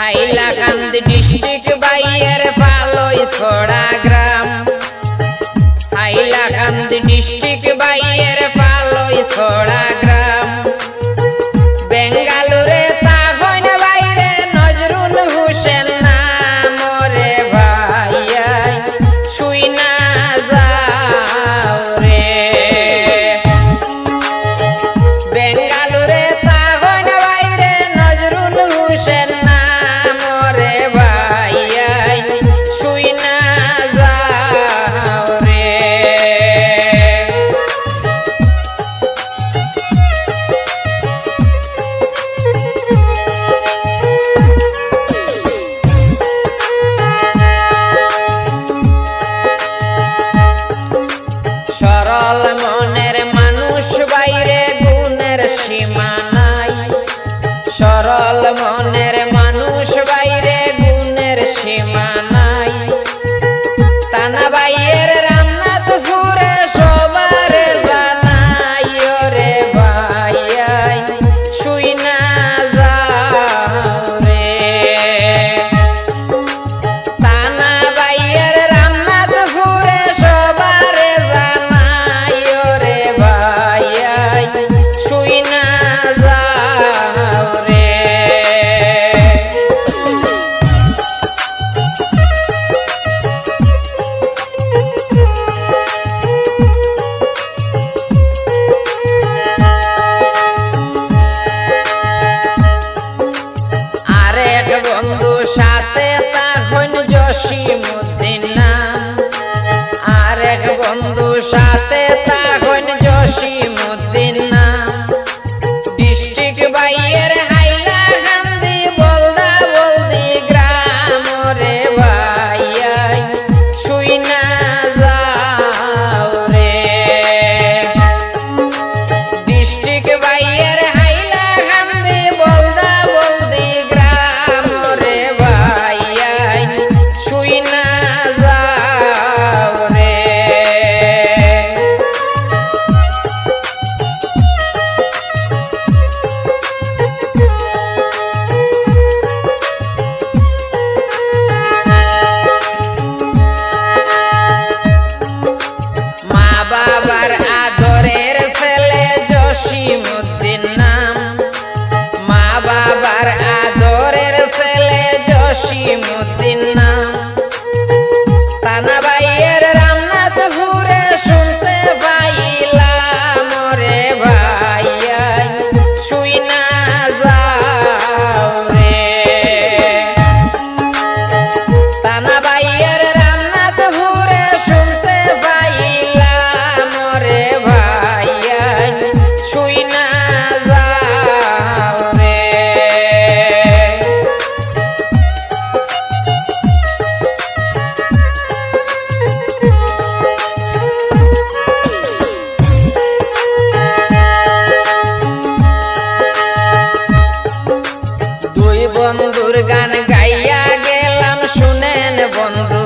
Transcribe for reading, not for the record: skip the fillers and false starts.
Hailakandi district বাইয়ের পালই ছড়া গ্রাম। Hailakandi district বাইয়ের পালই ছড়া গ্রাম। বেঙ্গালুরে তাগন বাইরে নজরুল হোসেন নাম রে ভাইয়াই শুই না যাও রে। বেঙ্গালুরে তাগন বাইরে নজরুল হোসেন নাম রে ভাইয়াই শুই না যাও রে। সরল মনের মানুষ বাইরে গুণের সীমা নাই। সরল মনের মানুষ বাইরে গুণের সীমা নাই। তানা বাইয়ের রামনাথ ফুরে সবার জানাই রে ভাইয়াই শুই না যাও রে। তানা বাইয়ের রামনাথ ফুরে সবার জানাই রে ভাইয়াই শুই না যাও রে। আরেক বন্ধু সাথে তখন জসিমউদ্দিন নাম। আরেক বন্ধু সাথে তখন জসিমউদ্দিন নাম। ডিস্ট্রিক্ট বাইয়ের হাইলাকান্দি বলদা বলদি গ্রাম রে ভাইয়াই শুই না যাও রে। ডিস্ট্রিক্ট বাইয়ের হাইলাকান্দি বলদা বলদি গ্রাম রে ভাইয়াই শুই না যাও রে। মা বাবার আদরের ছেলে জসিমউদ্দিন নাম। মা বাবার আদরের ছেলে জসিমউদ্দিন নাম। তানা বাইয়ের রামনাথ ফুরে শুনতে পাইলাম রে ভাইয়াই শুই না যাও রে। তানা বাইয়ের রামনাথ ফুরে শুনতে পাইলাম রে ভাইয়াই শুই না যাও রে। দুই বন্ধুর গান গাইয়া গেলাম শুনেন বন্ধু